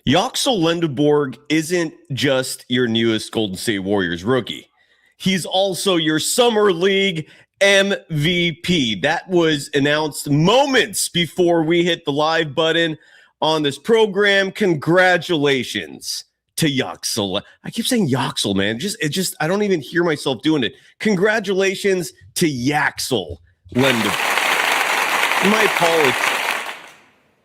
Yaxel Lendeborg isn't just your newest Golden State Warriors rookie. He's also your Summer League MVP. That was announced moments before we hit the live button on this program. Congratulations to Yaxel. I keep saying Yaxel, man. I don't even hear myself doing it. Congratulations to Yaxel Lendeborg. My apologies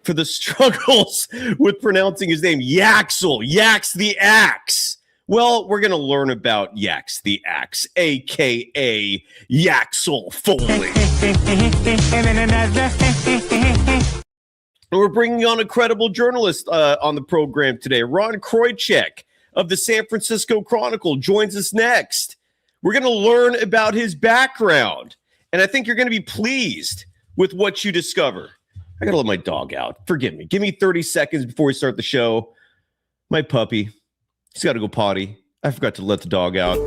for the struggles with pronouncing his name. Yaxel, Yax the Axe. Well, we're going to learn about Yax the Axe, a.k.a. Yaxel Foley. We're bringing on a credible journalist on the program today. Ron Kroichick of the San Francisco Chronicle joins us next. We're going to learn about his background, and I think you're going to be pleased with what you discover. I got to let my dog out. Forgive me. Give me 30 seconds before we start the show. My puppy, he's got to go potty. I forgot to let the dog out.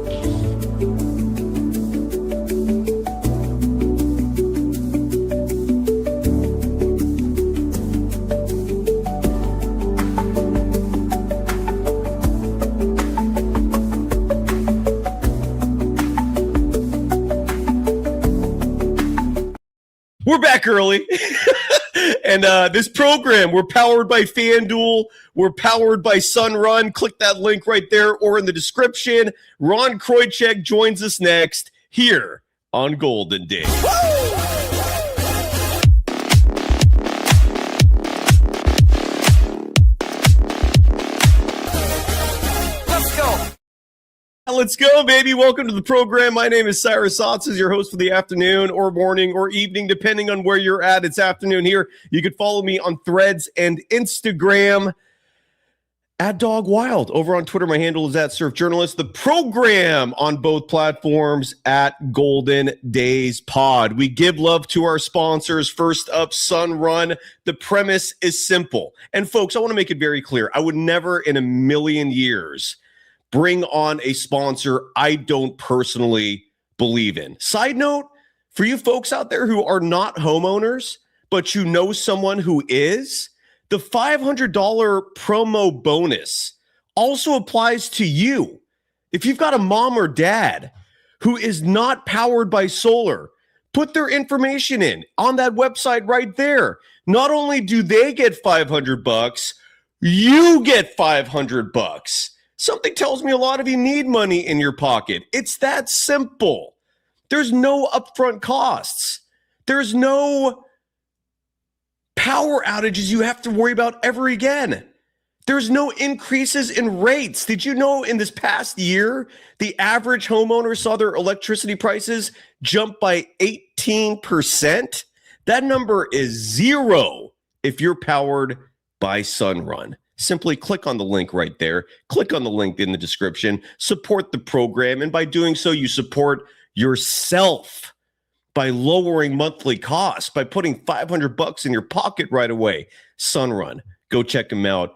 We're back early. And this program, we're powered by FanDuel. We're powered by Sunrun. Click that link right there or in the description. Ron Kroichick joins us next here on Golden Days. Let's go, baby. Welcome to the program. My name is Cyrus Saatsaz, your host for the afternoon or morning or evening, depending on where you're at. It's afternoon here. You can follow me on Threads and Instagram at Dog Wild. Over on Twitter, my handle is at Surf Journalist. The program on both platforms at Golden Days Pod. We give love to our sponsors. First up, Sunrun. The premise is simple. And folks, I want to make it very clear. I would never in a million years bring on a sponsor I don't personally believe in. Side note, for you folks out there who are not homeowners, but you know someone who is, the $500 promo bonus also applies to you. If you've got a mom or dad who is not powered by solar, put their information in on that website right there. Not only do they get $500, you get $500. Something tells me a lot of you need money in your pocket. It's that simple. There's no upfront costs. There's no power outages you have to worry about ever again. There's no increases in rates. Did you know in this past year, the average homeowner saw their electricity prices jump by 18%? That number is zero if you're powered by Sunrun. Simply click on the link right there. Click on the link in the description. Support the program. And by doing so, you support yourself by lowering monthly costs, by putting $500 in your pocket right away. Sunrun. Go check them out.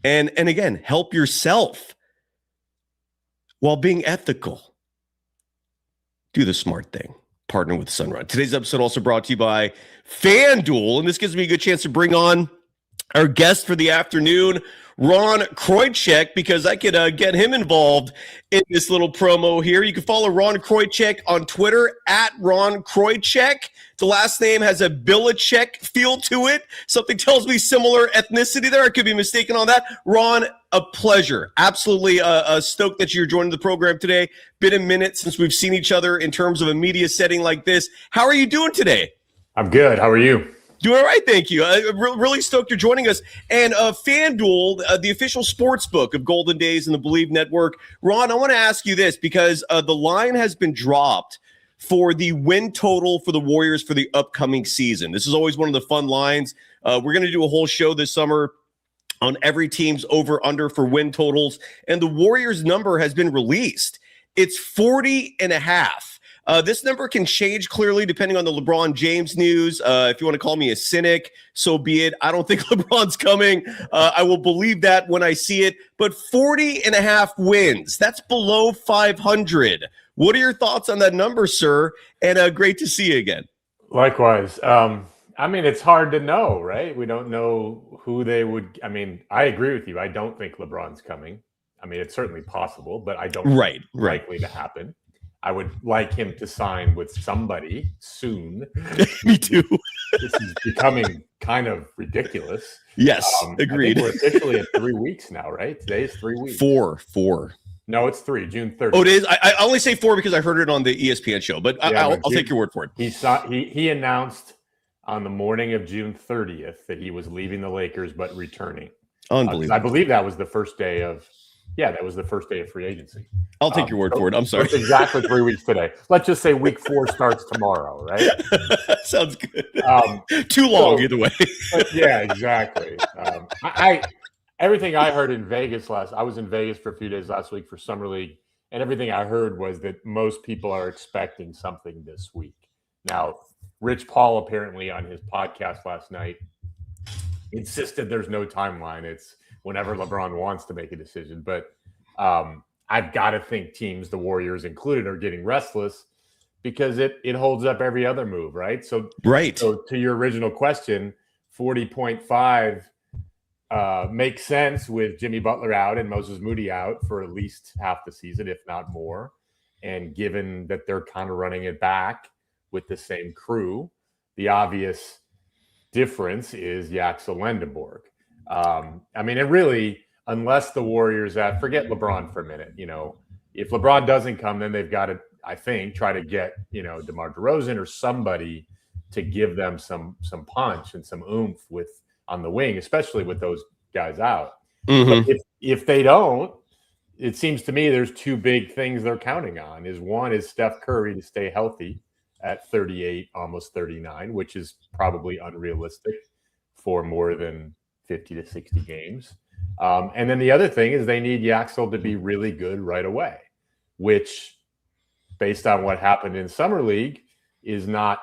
And again, help yourself while being ethical. Do the smart thing. Partner with Sunrun. Today's episode also brought to you by FanDuel. And this gives me a good chance to bring on our guest for the afternoon, Ron Kroichick, because I could get him involved in this little promo here. You can follow Ron Kroichick on Twitter at Ron Kroichick. The last name has a Belichick feel to it. Something tells me similar ethnicity there. I could be mistaken on that. Ron, a pleasure. Absolutely stoked that you're joining the program today. Been a minute since we've seen each other in terms of a media setting like this. How are you doing today? I'm good. How are you? Doing all right, thank you. Really stoked you're joining us. And FanDuel, the official sports book of Golden Days and the Believe Network. Ron, I want to ask you this because the line has been dropped for the win total for the Warriors for the upcoming season. This is always one of the fun lines. We're going to do a whole show this summer on every team's over-under for win totals. And the Warriors number has been released. It's 40.5. This number can change clearly depending on the LeBron James news. If you want to call me a cynic, so be it. I don't think LeBron's coming. I will believe that when I see it. But 40.5 wins, that's below 500. What are your thoughts on that number, sir? And great to see you again. Likewise. I mean, it's hard to know, right? We don't know who they would. I mean, I agree with you. I don't think LeBron's coming. I mean, it's certainly possible, but I don't think it's likely to happen. I would like him to sign with somebody soon. Me too. This is becoming kind of ridiculous. Yes, agreed. I think we're officially at 3 weeks now, right? Today is 3 weeks. Four. No, it's 3, June 30th. Oh, it is? I only say 4 because I heard it on the ESPN show, but I'll take your word for it. He announced on the morning of June 30th that he was leaving the Lakers but returning. Unbelievable. I believe that was the first day of free agency. I'll take your word for it. I'm sorry. It's exactly 3 weeks today. Let's just say week 4 starts tomorrow, right? Sounds good. Too long either way. Yeah, exactly. Everything I heard in Vegas I was in Vegas for a few days last week for Summer League, and everything I heard was that most people are expecting something this week. Now, Rich Paul apparently on his podcast last night insisted there's no timeline. It's whenever LeBron wants to make a decision. But I've got to think teams, the Warriors included, are getting restless because it holds up every other move, right? So to your original question, 40.5 makes sense with Jimmy Butler out and Moses Moody out for at least half the season, if not more. And given that they're kind of running it back with the same crew, the obvious difference is Yaxel Lendeborg. I mean, it really, unless the Warriors forget LeBron for a minute, if LeBron doesn't come, then they've got to, I think, try to get, DeMar DeRozan or somebody to give them some punch and some oomph on the wing, especially with those guys out. Mm-hmm. But if they don't, it seems to me there's two big things they're counting on. One is Steph Curry to stay healthy at 38, almost 39, which is probably unrealistic for more than 50 to 60 games. And then the other thing is they need Yaxel to be really good right away, which, based on what happened in Summer League, is not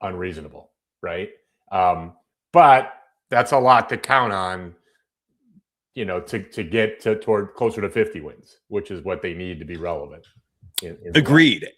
unreasonable, right? But that's a lot to count on, to get toward closer to 50 wins, which is what they need to be relevant. Agreed.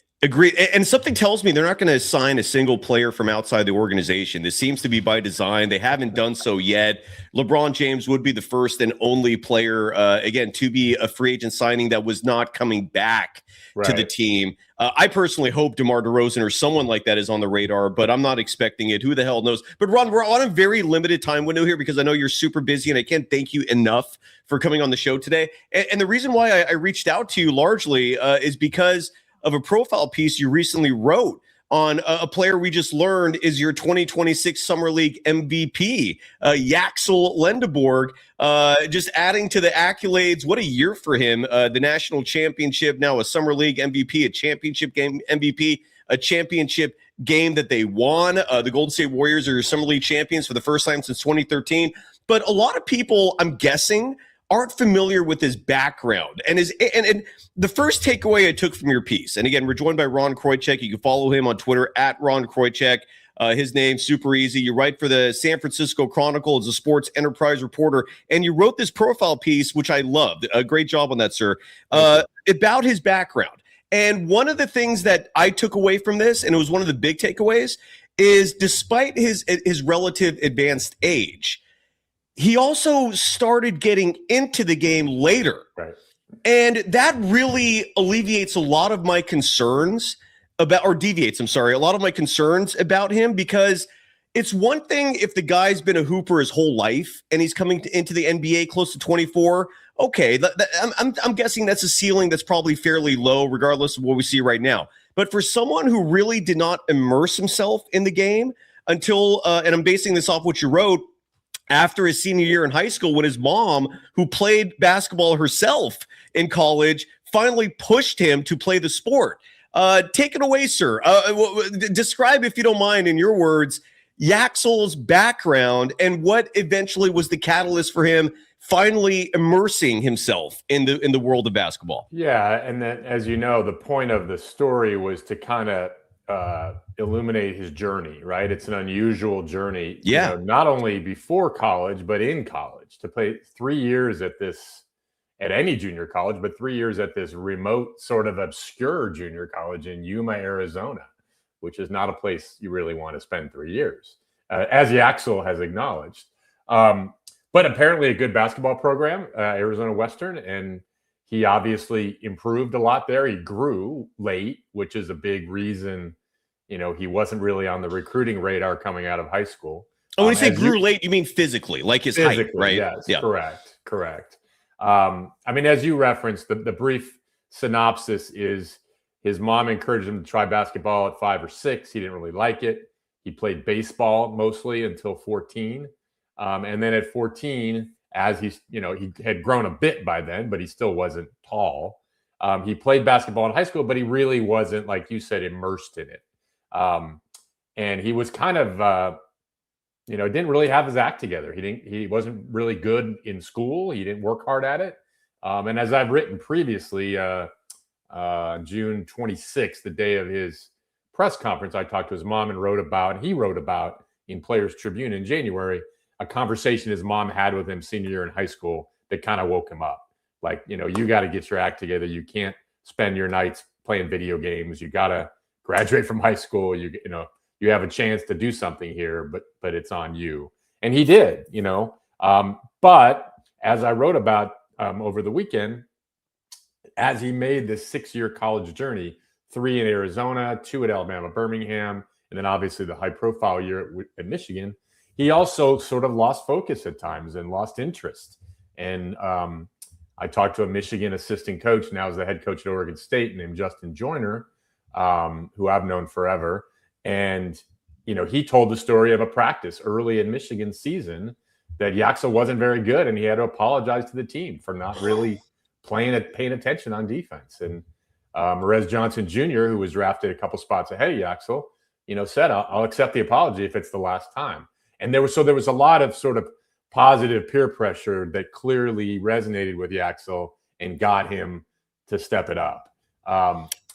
And something tells me they're not going to sign a single player from outside the organization. This seems to be by design. They haven't done so yet. LeBron James would be the first and only player, again, to be a free agent signing that was not coming back to the team. I personally hope DeMar DeRozan or someone like that is on the radar, but I'm not expecting it. Who the hell knows? But Ron, we're on a very limited time window here because I know you're super busy, and I can't thank you enough for coming on the show today. And the reason why I reached out to you largely is because of a profile piece you recently wrote on a player we just learned is your 2026 Summer League MVP, Yaxel Lendeborg, just adding to the accolades. What a year for him. The national championship, now a Summer League MVP, a championship game MVP, a championship game that they won. The Golden State Warriors are your Summer League champions for the first time since 2013. But a lot of people, I'm guessing, aren't familiar with his background and the first takeaway I took from your piece. And again, we're joined by Ron Kroichick. You can follow him on Twitter at Ron Kroichick. His name's super easy. You write for the San Francisco Chronicle as a sports enterprise reporter, and you wrote this profile piece, which I loved. A great job on that, sir. About his background. And one of the things that I took away from this, and it was one of the big takeaways, is despite his relative advanced age, he also started getting into the game later. Right. And that really alleviates a lot of my concerns a lot of my concerns about him, because it's one thing if the guy's been a hooper his whole life and he's coming into the NBA close to 24. Okay, I'm guessing that's a ceiling that's probably fairly low regardless of what we see right now. But for someone who really did not immerse himself in the game until, and I'm basing this off what you wrote, after his senior year in high school, when his mom, who played basketball herself in college, finally pushed him to play the sport. Take it away, sir. Describe, if you don't mind, in your words, Yaxel's background and what eventually was the catalyst for him finally immersing himself in the world of basketball. Yeah, and then, as you know, the point of the story was to kind of illuminate his journey, right? It's an unusual journey. Yeah. Not only before college, but in college. To play 3 years at any junior college, but 3 years at this remote, sort of obscure junior college in Yuma, Arizona, which is not a place you really want to spend 3 years. as Yaxel has acknowledged. But apparently a good basketball program, Arizona Western, and he obviously improved a lot there. He grew late, which is a big reason, he wasn't really on the recruiting radar coming out of high school. Oh, when you say grew late, you mean physically, like his height, right? Yes, yeah. Correct. As you referenced, the brief synopsis is his mom encouraged him to try basketball at 5 or 6. He didn't really like it. He played baseball mostly until 14. And then at 14, as he had grown a bit by then, but he still wasn't tall. He played basketball in high school, but he really wasn't, like you said, immersed in it. And he was kind of, didn't really have his act together. He wasn't really good in school. He didn't work hard at it. And as I've written previously, June 26th, the day of his press conference, I talked to his mom and he wrote about in Players Tribune in January, a conversation his mom had with him senior year in high school that kind of woke him up. Like, you got to get your act together. You can't spend your nights playing video games. You got to graduate from high school. You have a chance to do something here, but it's on you. And he did, but as I wrote about over the weekend, as he made this 6-year college journey, 3 in Arizona, 2 at Alabama, Birmingham, and then obviously the high profile year at Michigan, he also sort of lost focus at times and lost interest. And I talked to a Michigan assistant coach, now is the head coach at Oregon State, named Justin Joyner, who I've known forever. And, he told the story of a practice early in Michigan's season that Yaxel wasn't very good, and he had to apologize to the team for not really paying attention on defense. And Merez Johnson Jr., who was drafted a couple spots ahead of Yaxel, said, I'll accept the apology if it's the last time. And there was a lot of sort of positive peer pressure that clearly resonated with Yaxel and got him to step it up.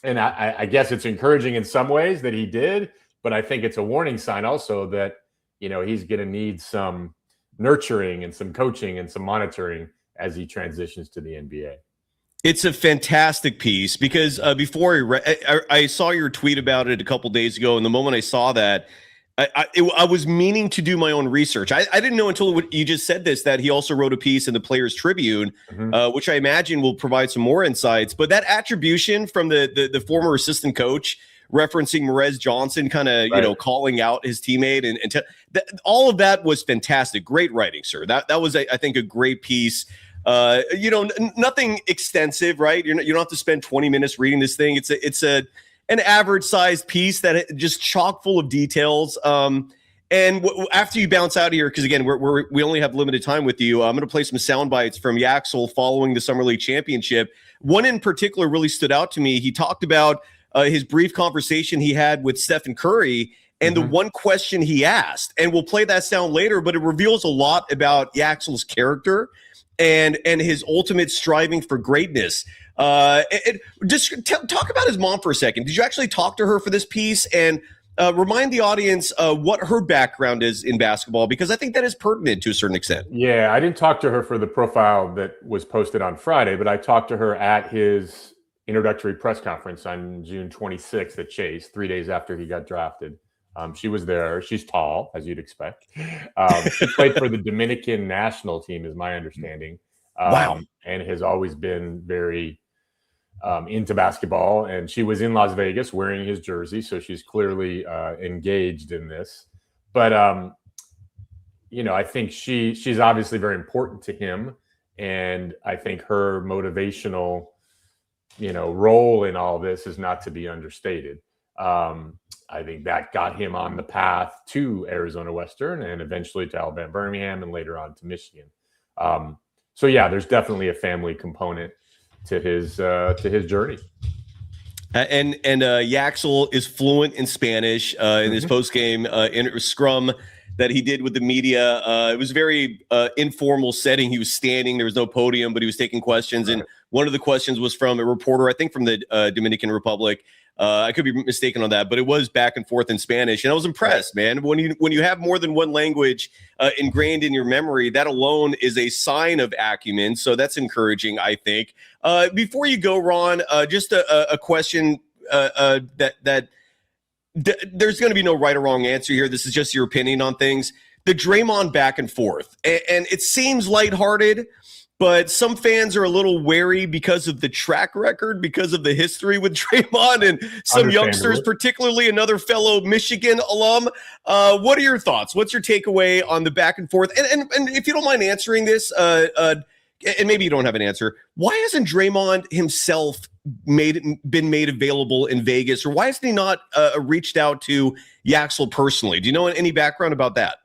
And I guess it's encouraging in some ways that he did, but I think it's a warning sign also that, he's going to need some nurturing and some coaching and some monitoring as he transitions to the NBA. It's a fantastic piece because before I saw your tweet about it a couple days ago, and the moment I saw that, I was meaning to do my own research. I didn't know until you just said this that he also wrote a piece in the Players Tribune, which I imagine will provide some more insights. But that attribution from the former assistant coach referencing Merez Johnson, kind of calling out his teammate, and all of that was fantastic. Great writing, sir. That was I think a great piece. Nothing extensive, right? You don't have to spend 20 minutes reading this thing. It's an average sized piece that just chock full of details. And after you bounce out of here, because again, we only have limited time with you, I'm going to play some sound bites from Yaxel following the Summer League Championship. One in particular really stood out to me. He talked about his brief conversation he had with Stephen Curry and the one question he asked. And we'll play that sound later, but it reveals a lot about Yaxel's character and his ultimate striving for greatness. Just talk about his mom for a second. Did you actually talk to her for this piece? And remind the audience what her background is in basketball, because I think that is pertinent to a certain extent. Yeah, I didn't talk to her for the profile that was posted on Friday, but I talked to her at his introductory press conference on June 26th at Chase, 3 days after he got drafted. She was there. She's tall, as you'd expect. She played for the Dominican national team, is my understanding. Wow. And has always been very into basketball. And she was in Las Vegas wearing his jersey, so she's clearly engaged in this. But, I think she's obviously very important to him. And I think her motivational, role in all this is not to be understated. I think that got him on the path to Arizona Western and eventually to Alabama Birmingham and later on to Michigan. So yeah, there's definitely a family component to his journey. And Yaxel is fluent in Spanish in his post-game scrum that he did with the media. It was a very informal setting. He was standing. There was no podium, but he was taking questions. Right. And one of the questions was from a reporter, I think from the Dominican Republic. I could be mistaken on that, but it was back and forth in Spanish. And I was impressed, man. When you have more than one language ingrained in your memory, that alone is a sign of acumen. So that's encouraging, I think. Before you go, Ron, just a question that there's going to be no right or wrong answer here. This is just your opinion on things. The Draymond back and forth, and it seems lighthearted, but some fans are a little wary because of the track record, because of the history with Draymond and some youngsters, particularly another fellow Michigan alum. What are your thoughts? What's your takeaway on the back and forth? And if you don't mind answering this, and maybe you don't have an answer, why hasn't Draymond himself been made available in Vegas, or why hasn't he not reached out to Yaxel personally? Do you know any background about that?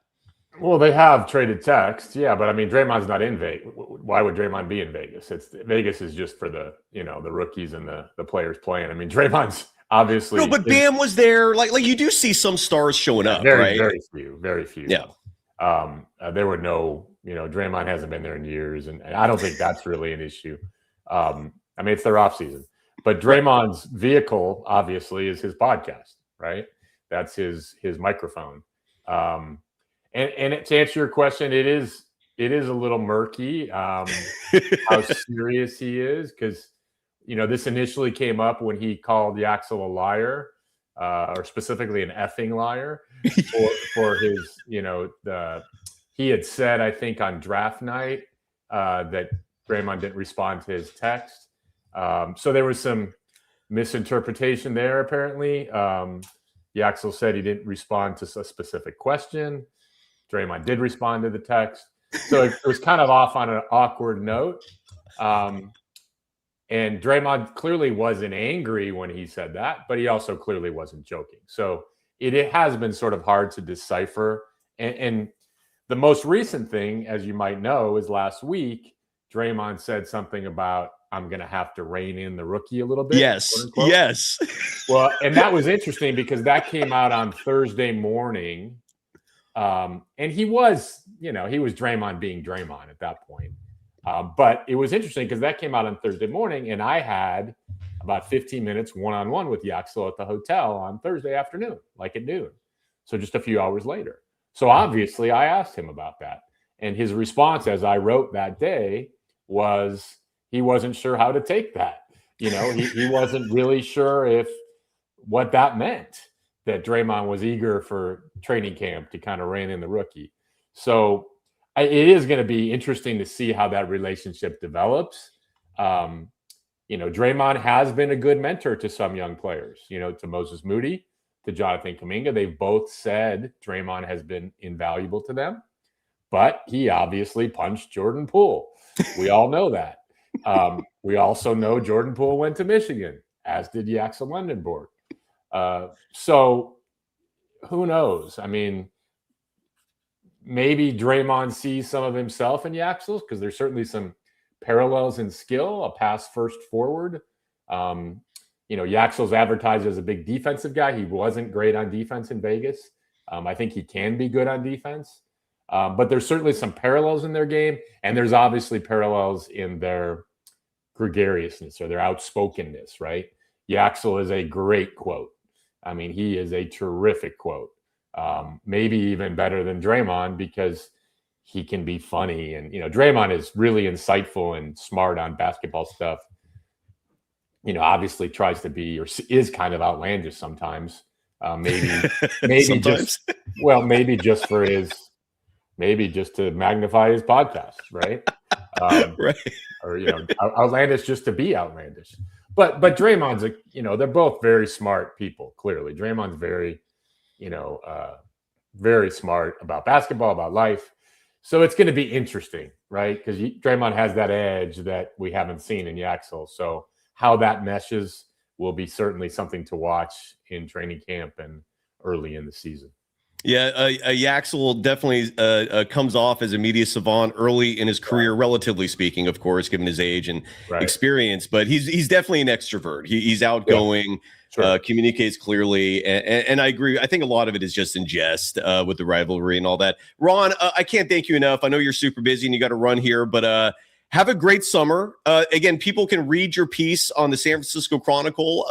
Well, they have traded texts, yeah, but I mean, Draymond's not in Vegas. Why would Draymond be in Vegas? Vegas is just for the rookies and the players playing. I mean, Draymond's obviously no, but Bam was there. Like you do see some stars showing up, right? Very few. Yeah. There were no, Draymond hasn't been there in years, and I don't think that's really an issue. I mean, it's their off season, but Draymond's vehicle obviously is his podcast, right? That's his microphone. And to answer your question, it is a little murky how serious he is, because this initially came up when he called Yaxel a liar, or specifically an effing liar for his he had said, I think on draft night, that Draymond didn't respond to his text, so there was some misinterpretation there. Apparently, Yaxel said he didn't respond to a specific question. Draymond did respond to the text. So it was kind of off on an awkward note. And Draymond clearly wasn't angry when he said that, but he also clearly wasn't joking. So it has been sort of hard to decipher. And the most recent thing, as you might know, is last week, Draymond said something about, I'm going to have to rein in the rookie a little bit. Yes. Yes. Well, and that was interesting because that came out on Thursday morning. And he was Draymond being Draymond at that point. But it was interesting because that came out on Thursday morning, and I had about 15 minutes one-on-one with Yaxel at the hotel on Thursday afternoon, like at noon. So just a few hours later. So obviously I asked him about that. And his response, as I wrote that day, was he wasn't sure how to take that. He wasn't really sure what that meant, that Draymond was eager for training camp to kind of rein in the rookie. So it is going to be interesting to see how that relationship develops. Draymond has been a good mentor to some young players, to Moses Moody, to Jonathan Kuminga. They've both said Draymond has been invaluable to them, but he obviously punched Jordan Poole. We all know that. We also know Jordan Poole went to Michigan, as did Yaxel Lendeborg. So who knows? I mean, maybe Draymond sees some of himself in Yaxel, because there's certainly some parallels in skill, a pass first forward. Yaxel's advertised as a big defensive guy. He wasn't great on defense in Vegas. I think he can be good on defense. But there's certainly some parallels in their game, and there's obviously parallels in their gregariousness or their outspokenness, right? Yaxel is a great quote. I mean, he is a terrific quote. Maybe even better than Draymond, because he can be funny. And, Draymond is really insightful and smart on basketball stuff. Obviously tries to be, or is kind of outlandish sometimes. Maybe sometimes. maybe just to magnify his podcast, right? Right. Or, outlandish just to be outlandish. But Draymond's they're both very smart people. Clearly, Draymond's very, very smart about basketball, about life. So it's going to be interesting, right? Because Draymond has that edge that we haven't seen in Yaxel. So how that meshes will be certainly something to watch in training camp and early in the season. Yeah, Yaxel definitely comes off as a media savant early in his career, relatively speaking, of course, given his age and experience. But he's definitely an extrovert. He's outgoing, communicates clearly, and I agree. I think a lot of it is just in jest with the rivalry and all that. Ron, I can't thank you enough. I know you're super busy and you got to run here, but have a great summer. Again, people can read your piece on the San Francisco Chronicle.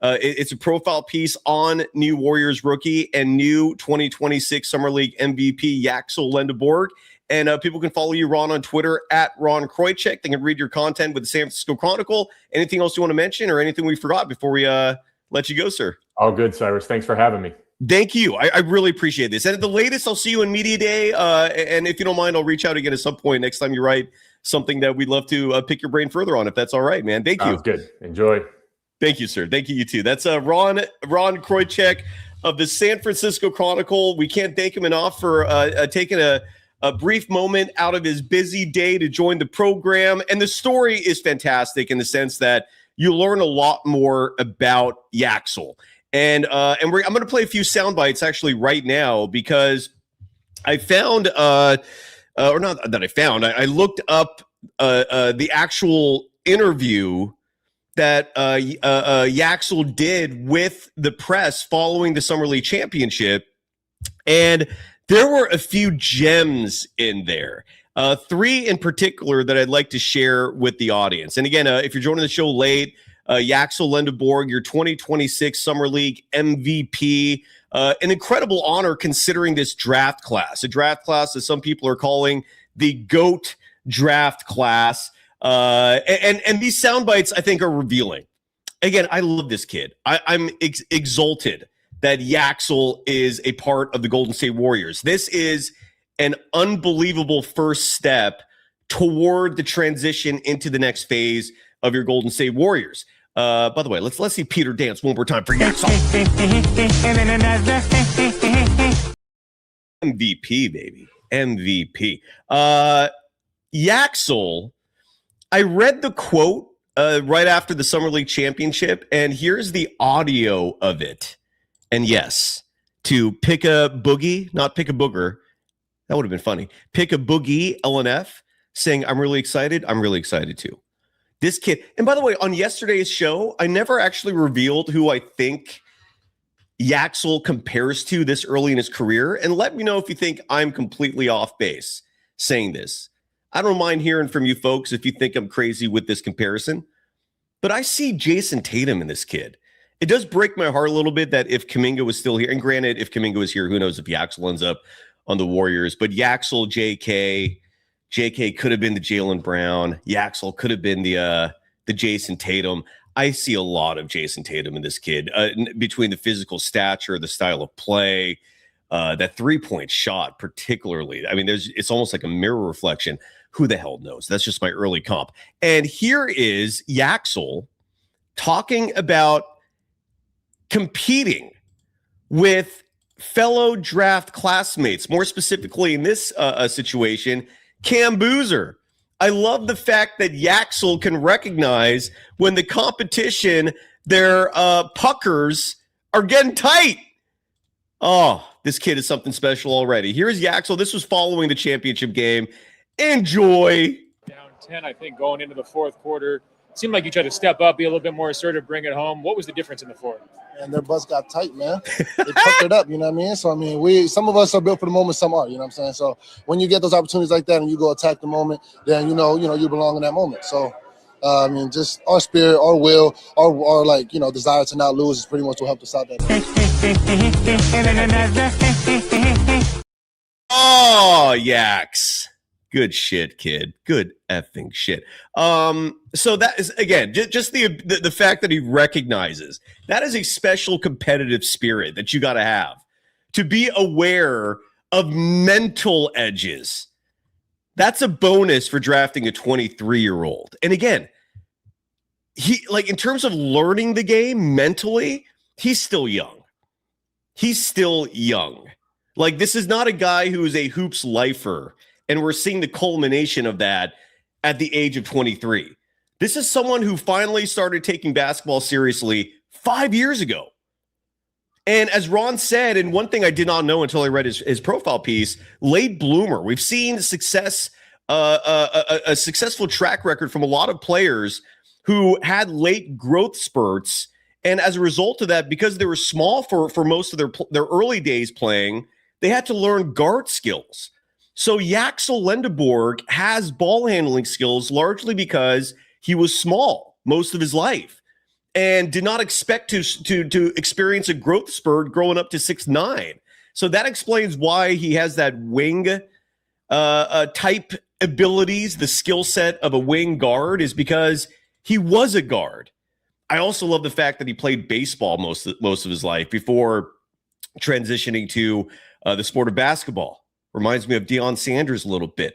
It's a profile piece on new Warriors rookie and new 2026 Summer League MVP Yaxel Lendeborg. And people can follow you, Ron, on Twitter at Ron Kroichick. They can read your content with the San Francisco Chronicle. Anything else you want to mention or anything we forgot before we let you go, sir? All good, Cyrus. Thanks for having me. Thank you. I really appreciate this. And at the latest, I'll see you in Media Day. And if you don't mind, I'll reach out again at some point next time you write something that we'd love to pick your brain further on, if that's all right, man. Thank you. Sounds good. Enjoy. Thank you, sir. Thank you, you too. That's Ron Kroichick of the San Francisco Chronicle. We can't thank him enough for taking a brief moment out of his busy day to join the program. And the story is fantastic in the sense that you learn a lot more about Yaxel. And I'm going to play a few sound bites actually right now because I found, or not that I found, I looked up the actual interview that Yaxel did with the press following the Summer League Championship. And there were a few gems in there. Three in particular that I'd like to share with the audience. And again, if you're joining the show late, Yaxel Lendeborg, your 2026 Summer League MVP. An incredible honor considering this draft class. A draft class that some people are calling the GOAT draft class. And these sound bites, I think, are revealing. Again, I love this kid. I'm exalted that Yaxel is a part of the Golden State Warriors. This is an unbelievable first step toward the transition into the next phase of your Golden State Warriors. By the way, let's see Peter dance one more time for Yaxel. MVP, baby. MVP. Yaxel, I read the quote right after the Summer League Championship, and here's the audio of it. And yes, to pick a boogie, not pick a booger, that would have been funny. Pick a boogie, LNF, saying, I'm really excited. I'm really excited too. This kid, and by the way, on yesterday's show, I never actually revealed who I think Yaxel compares to this early in his career. And let me know if you think I'm completely off base saying this. I don't mind hearing from you folks if you think I'm crazy with this comparison. But I see Jason Tatum in this kid. It does break my heart a little bit that if Kuminga was still here, and granted, if Kuminga was here, who knows if Yaxel ends up on the Warriors. But Yaxel, JK could have been the Jaylen Brown. Yaxel could have been the Jason Tatum. I see a lot of Jason Tatum in this kid between the physical stature, the style of play, that three-point shot particularly. I mean, it's almost like a mirror reflection. Who the hell knows? That's just my early comp. And here is Yaxel talking about competing with fellow draft classmates, more specifically in this situation, Cam Boozer. I love the fact that Yaxel can recognize when the competition, their puckers are getting tight. Oh, this kid is something special already. Here's Yaxel. This was following the championship game. Enjoy. Down 10, I think, going into the fourth quarter. It seemed like you tried to step up, be a little bit more assertive, bring it home. What was the difference in the fourth? And their butts got tight, man. They puckered up, you know what I mean? So, I mean, some of us are built for the moment, some are, you know what I'm saying? So, when you get those opportunities like that and you go attack the moment, then you know you belong in that moment. So, I mean, just our spirit, our will, our like, desire to not lose is pretty much what helped us out there. Oh, Yax. Good shit, kid. Good effing shit. So that is, again, just the fact that he recognizes that is a special competitive spirit that you got to have to be aware of mental edges. That's a bonus for drafting a 23-year-old. And again, he, like, in terms of learning the game mentally, he's still young. He's still young. Like, this is not a guy who is a hoops lifer. And we're seeing the culmination of that at the age of 23. This is someone who finally started taking basketball seriously 5 years ago. And as Ron said, and one thing I did not know until I read his profile piece, late bloomer. We've seen success, a successful track record from a lot of players who had late growth spurts. And as a result of that, because they were small for most of their early days playing, they had to learn guard skills. So Yaxel Lendeborg has ball handling skills largely because he was small most of his life and did not expect to experience a growth spurt growing up to 6'9". So that explains why he has that wing type abilities. The skill set of a wing guard is because he was a guard. I also love the fact that he played baseball most of his life before transitioning to the sport of basketball. Reminds me of Deion Sanders a little bit.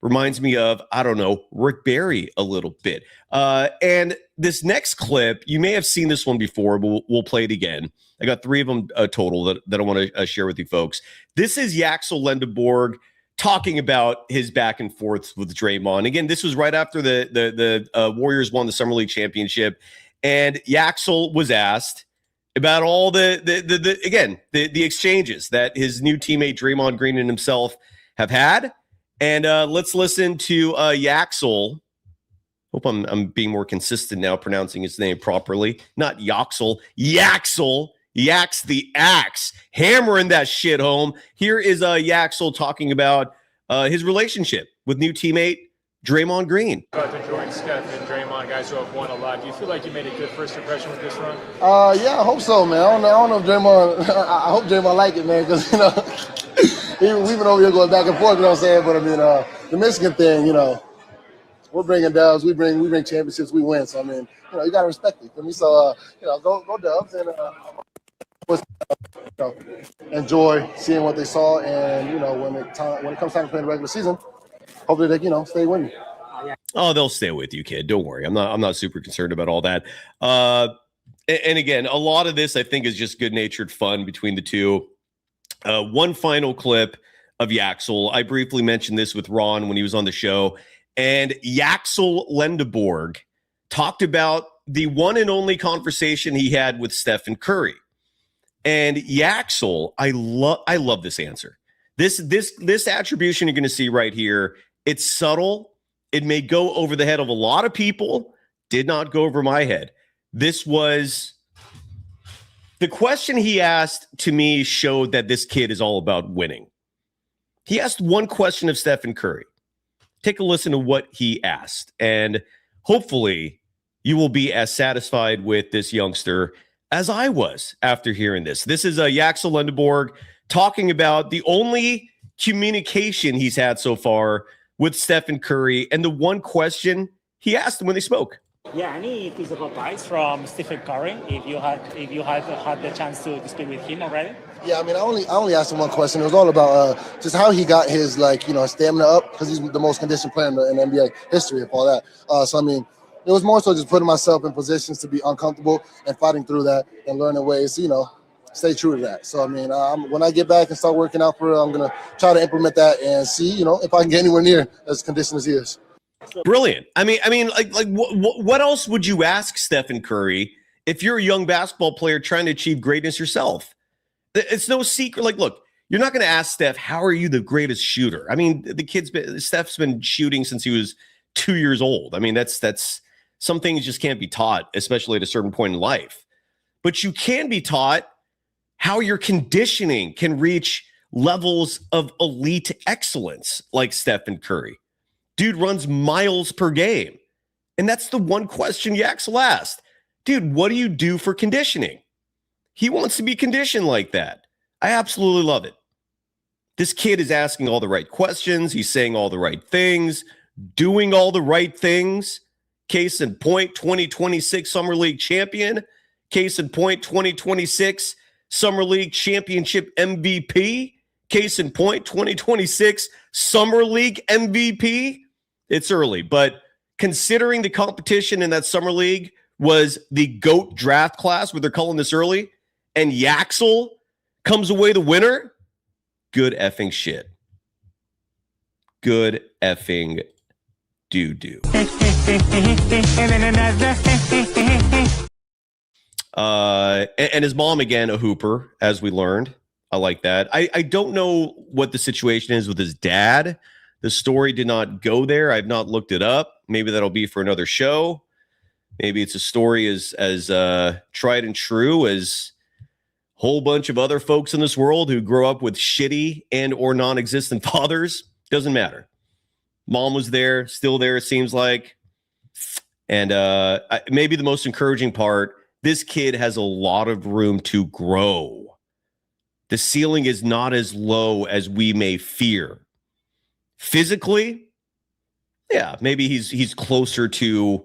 Reminds me of, I don't know, Rick Barry a little bit. And this next clip, you may have seen this one before, but we'll play it again. I got 3 of them total that I want to share with you folks. This is Yaxel Lendeborg talking about his back and forths with Draymond. Again, this was right after the Warriors won the Summer League championship. And Yaxel was asked about all the exchanges that his new teammate Draymond Green and himself have had. And let's listen to Yaxel. Hope I'm being more consistent now pronouncing his name properly. Not Yaxel. Yaxel. Yax the axe. Hammering that shit home. Here is Yaxel talking about his relationship with new teammate Draymond Green. About to join Steph and Draymond, guys who have won a lot. Do you feel like you made a good first impression with this run? Yeah, I hope so, man. I don't know if Draymond. I hope Draymond like it, man, because we've been over here going back and forth. You know what I'm saying? But I mean, the Michigan thing, we're bringing dubs, we bring championships, we win. So I mean, you gotta respect it. For me, so go Dubs and enjoy seeing what they saw, and when it comes time to play the regular season, hopefully they stay winning. Oh, they'll stay with you, kid. Don't worry. I'm not super concerned about all that. And again, a lot of this I think is just good-natured fun between the two. One final clip of Yaxel. I briefly mentioned this with Ron when he was on the show, and Yaxel Lendeborg talked about the one and only conversation he had with Stephen Curry. And Yaxel, I love this answer. This attribution you're going to see right here, it's subtle. It may go over the head of a lot of people. Did not go over my head. This was the question he asked to me showed that this kid is all about winning. He asked one question of Stephen Curry. Take a listen to what he asked, and hopefully you will be as satisfied with this youngster as I was after hearing this. This is Yaxel Lendeborg talking about the only communication he's had so far with Stephen Curry and the one question he asked him when they spoke. Yeah, any piece of advice from Stephen Curry if you had the chance to speak with him already? Yeah, I mean, I only asked him one question. It was all about just how he got his stamina up, because he's the most conditioned player in the NBA history of all that. So I mean, it was more so just putting myself in positions to be uncomfortable and fighting through that and learning ways to, stay true to that. So, I mean, when I get back and start working out for it, I'm going to try to implement that and see, if I can get anywhere near as conditioned as he is. Brilliant. I mean, what else would you ask Stephen Curry if you're a young basketball player trying to achieve greatness yourself? It's no secret. Look, you're not going to ask Steph, how are you the greatest shooter? I mean, Steph's been shooting since he was 2 years old. I mean, that's some things just can't be taught, especially at a certain point in life. But you can be taught how your conditioning can reach levels of elite excellence like Stephen Curry. Dude runs miles per game. And that's the one question Yaxel asked. Dude, what do you do for conditioning? He wants to be conditioned like that. I absolutely love it. This kid is asking all the right questions. He's saying all the right things, doing all the right things. Case in point, 2026 Summer League champion. Case in point, 2026 Summer League championship MVP. Case in point, 2026 Summer League MVP. It's early, but considering the competition in that Summer League was the GOAT draft class, where they're calling this early, and Yaxel comes away the winner, good effing shit. Good effing doo-doo. And his mom, again, a hooper, as we learned. I like that. I don't know what the situation is with his dad. The story did not go there. I've not looked it up. Maybe that'll be for another show. Maybe it's a story as tried and true as a whole bunch of other folks in this world who grow up with shitty and or non-existent fathers. Doesn't matter. Mom was there, still there, it seems like. And maybe the most encouraging part, this kid has a lot of room to grow. The ceiling is not as low as we may fear. Physically, yeah, maybe he's closer to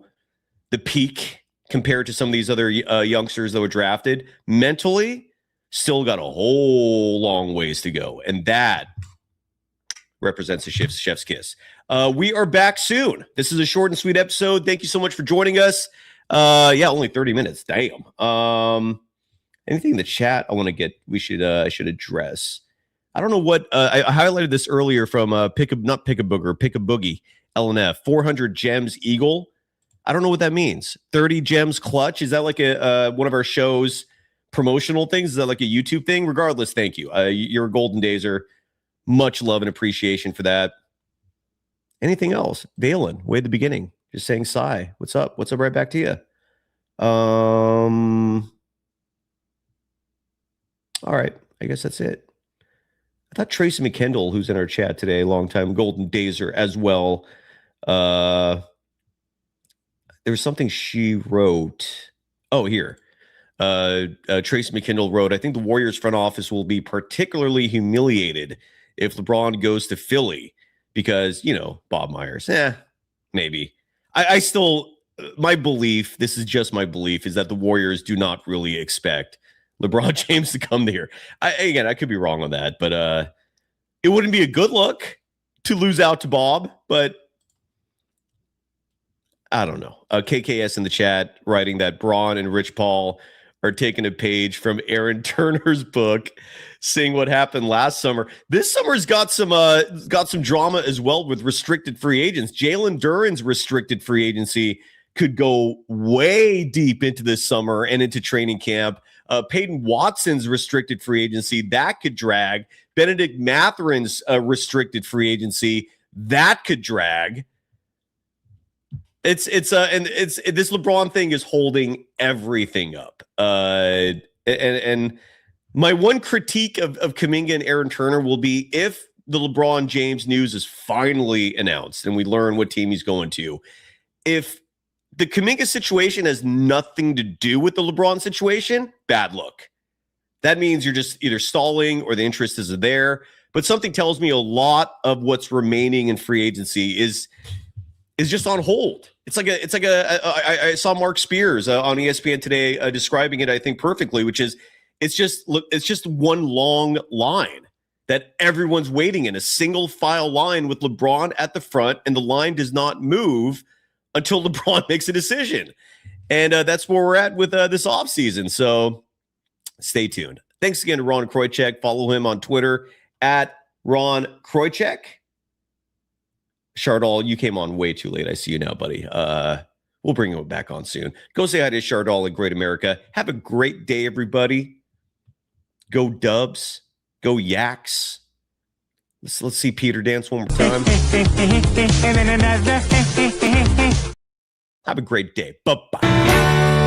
the peak compared to some of these other youngsters that were drafted. Mentally, still got a whole long ways to go. And that represents a chef's kiss. We are back soon. This is a short and sweet episode. Thank you so much for joining us. Only 30 minutes. Damn. Anything in the chat I should address. I don't know what I highlighted this earlier from Pick a Boogie LNF 400 gems Eagle. I don't know what that means. 30 gems clutch. Is that like a one of our show's promotional things? Is that like a YouTube thing? Regardless, thank you. You're a golden dazer. Much love and appreciation for that. Anything else? Valen, way at the beginning, just saying Cy. What's up? What's up? Right back to you. All right. I guess that's it. I thought Tracy McKendall, who's in our chat today, longtime golden dazer as well. There was something she wrote. Oh, here. Tracy McKendall wrote, I think the Warriors front office will be particularly humiliated if LeBron goes to Philly because, Bob Myers. Maybe. I still, my belief, this is just my belief, is that the Warriors do not really expect LeBron James to come there. I could be wrong on that, but it wouldn't be a good look to lose out to Bob, but I don't know. KKS in the chat writing that Braun and Rich Paul are taking a page from Aaron Turner's book, seeing what happened last summer. This summer's got some drama as well with restricted free agents. Jalen Duren's restricted free agency could go way deep into this summer and into training camp. Peyton Watson's restricted free agency, that could drag. Benedict Matherin's restricted free agency, that could drag. It's this LeBron thing is holding everything up. And my one critique of Kuminga and Aaron Turner will be if the LeBron James news is finally announced and we learn what team he's going to, if the Kuminga situation has nothing to do with the LeBron situation, bad look. That means you're just either stalling or the interest isn't there. But something tells me a lot of what's remaining in free agency is just on hold. I saw Mark Spears on ESPN today describing it, I think, perfectly, which is it's just one long line that everyone's waiting in, a single file line with LeBron at the front, and the line does not move until LeBron makes a decision. And that's where we're at with this offseason. So stay tuned. Thanks again to Ron Kroichick. Follow him on Twitter at Ron Kroichick. Chardal, you came on way too late. I see you now, buddy. We'll bring him back on soon. Go say hi to Chardal in Great America. Have a great day, everybody. Go Dubs. Go Yaks. Let's see Peter dance one more time. Have a great day. Bye-bye.